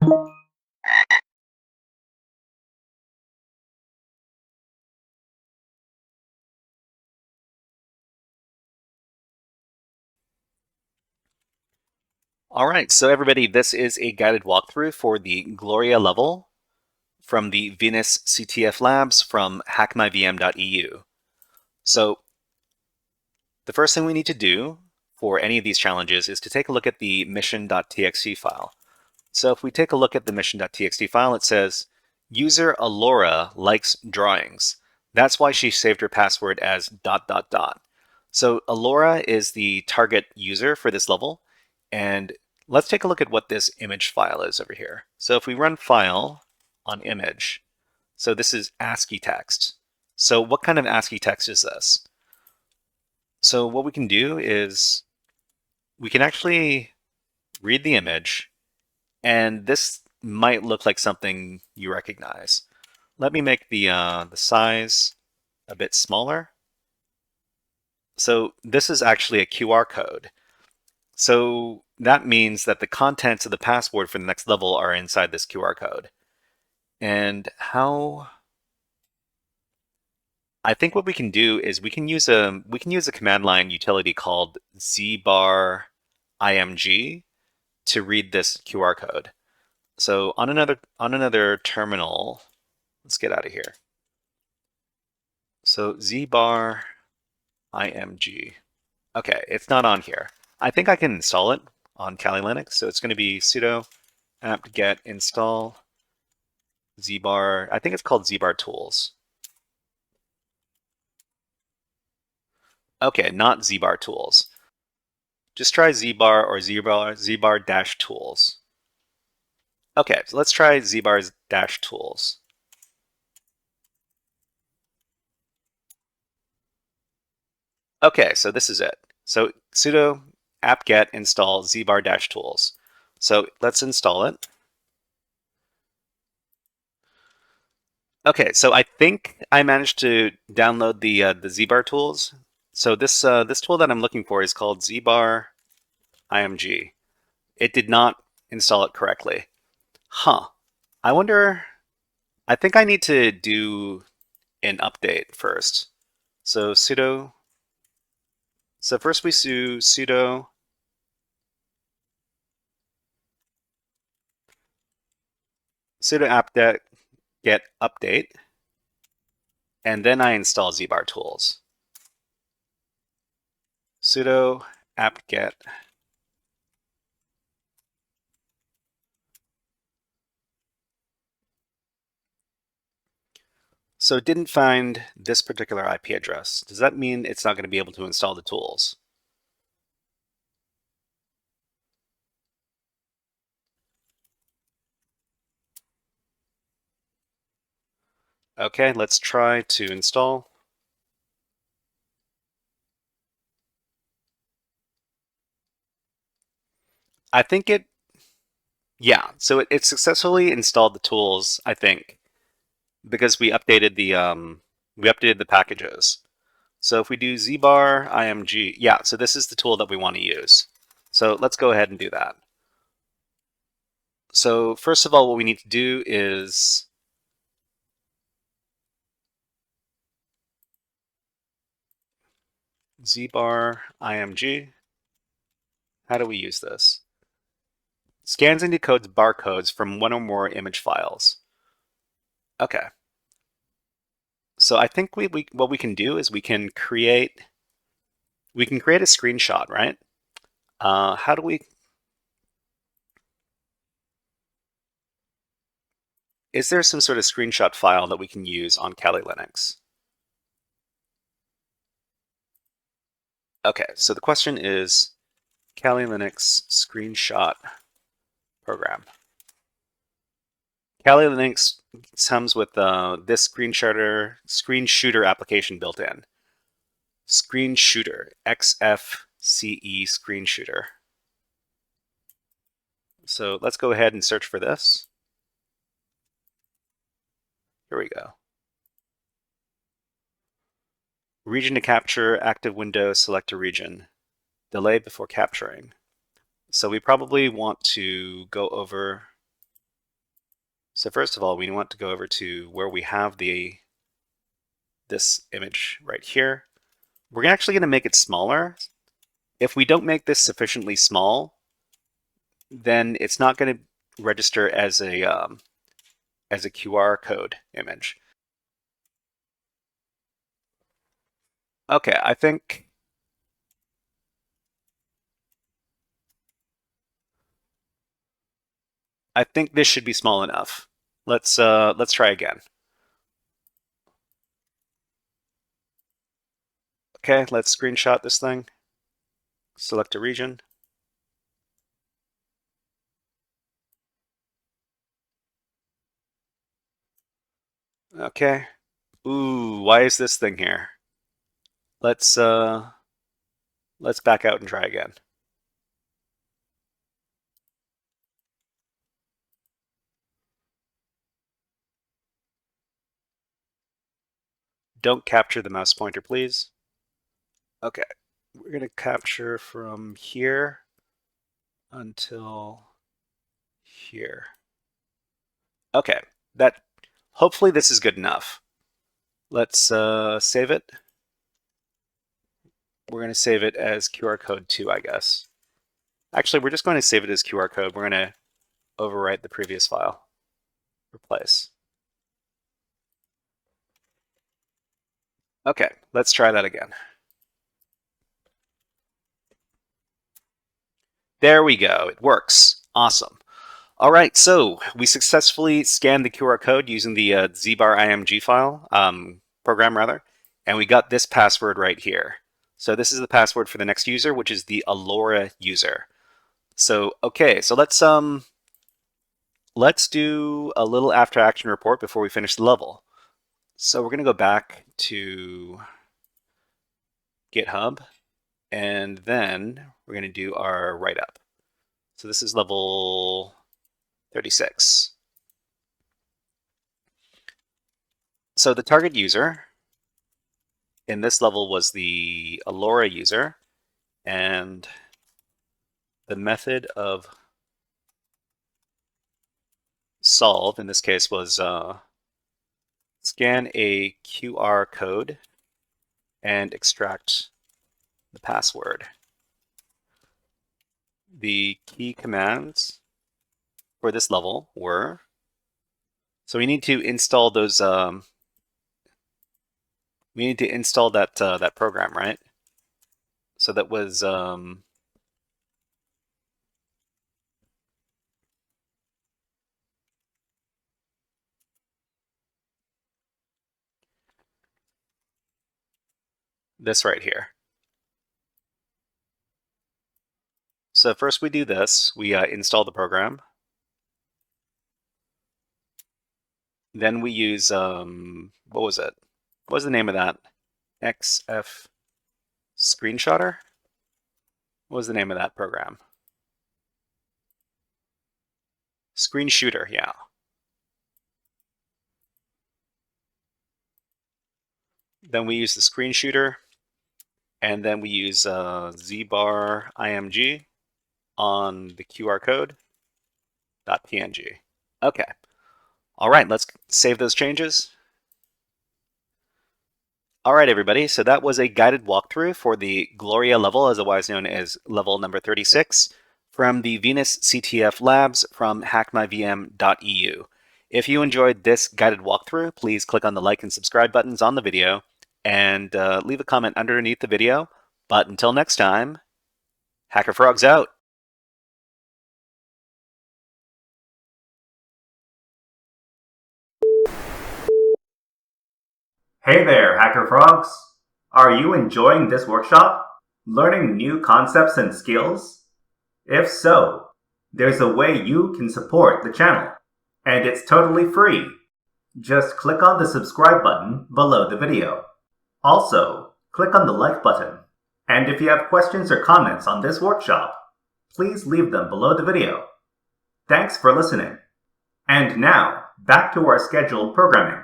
All right, so everybody, this is a guided walkthrough for the Gloria level from the Venus CTF labs from HackMyVM.eu. So the first thing we need to do for any of these challenges is to take a look at the mission.txt file. So if we take a look at the mission.txt file, it says, user Alora likes drawings. That's why she saved her password as ... So Alora is the target user for this level, and let's take a look at what this image file is over here. So if we run file on image, so this is ASCII text. So what kind of ASCII text is this? So what we can do is we can actually read the image, and this might look like something you recognize. Let me make the size a bit smaller. So this is actually a QR code. So that means that the contents of the password for the next level are inside this QR code. And how I think what we can do is we can use a command line utility called zbar img to read this QR code. So on another terminal, let's get out of here. So zbar img. Okay, it's not on here. I think I can install it on Kali Linux. So it's going to be sudo apt-get install zbar. I think it's called zbar tools. Okay, not zbar tools. Just try zbar or zbar dash tools. Okay, so let's try zbar dash tools. Okay, so this is it. So sudo apt-get install zbar dash tools. So let's install it. Okay, so I think I managed to download the zbar tools. So this this tool that I'm looking for is called zbar img. It did not install it correctly. Huh. I wonder, I think I need to do an update first. So sudo, so first we do sudo apt-get update, and then I install zbar tools. Sudo apt-get So it didn't find this particular IP address. Does that mean it's not going to be able to install the tools? Okay, let's try to install. I think yeah, so it successfully installed the tools, I think, because we updated the packages. So if we do zbar img, yeah, so this is the tool that we want to use. So let's go ahead and do that. So first of all, what we need to do is zbar img. How do we use this? Scans and decodes barcodes from one or more image files. Okay. So I think what we can do is we can create a screenshot, right? How do we? Is there some sort of screenshot file that we can use on Kali Linux? Okay, so the question is Kali Linux screenshot program. Kali Linux comes with this screen shooter application built in. Screen shooter, XFCE screen shooter. So let's go ahead and search for this. Here we go. Region to capture, active window, select a region. Delay before capturing. So we probably want to go over So first of all, we want to go over to where we have this image right here. We're actually going to make it smaller. If we don't make this sufficiently small, then it's not going to register as a QR code image. Okay, I think this should be small enough. Let's try again. Okay, let's screenshot this thing. Select a region. Okay. Ooh, why is this thing here? Let's back out and try again. Don't capture the mouse pointer, please. Okay, we're going to capture from here until here. Okay, hopefully this is good enough. Let's save it. We're going to save it as QR code 2, I guess. Actually, we're just going to save it as QR code. We're going to overwrite the previous file. Replace. Okay, let's try that again. There we go. It works. Awesome. All right, so we successfully scanned the QR code using the zbar.img file, program rather, and we got this password right here. So this is the password for the next user, which is the Alora user. So okay, so let's do a little after action report before we finish the level. So we're going to go back to GitHub, and then we're going to do our write-up. So this is level 36. So the target user in this level was the Alora user, and the method of solve in this case was scan a QR code and extract the password. The key commands for this level were, so we need to install those. We need to install that that program, right? So that was this right here. So first we do this. We install the program. Then we use what was it? What was the name of that? XF Screenshotter? What was the name of that program? Screen Shooter, yeah. Then we use the Screen Shooter, and then we use zbar.img on the QR code.png. Okay. All right, let's save those changes. All right, everybody, so that was a guided walkthrough for the Gloria level, otherwise known as level number 36, from the Venus CTF labs from HackMyVM.eu. If you enjoyed this guided walkthrough, please click on the like and subscribe buttons on the video and leave a comment underneath the video. But until next time, HackerFrogs out. Hey there, HackerFrogs! Are you enjoying this workshop? Learning new concepts and skills? If so, there's a way you can support the channel, and it's totally free. Just click on the subscribe button below the video. Also, click on the like button. And if you have questions or comments on this workshop, please leave them below the video. Thanks for listening. And now, back to our scheduled programming.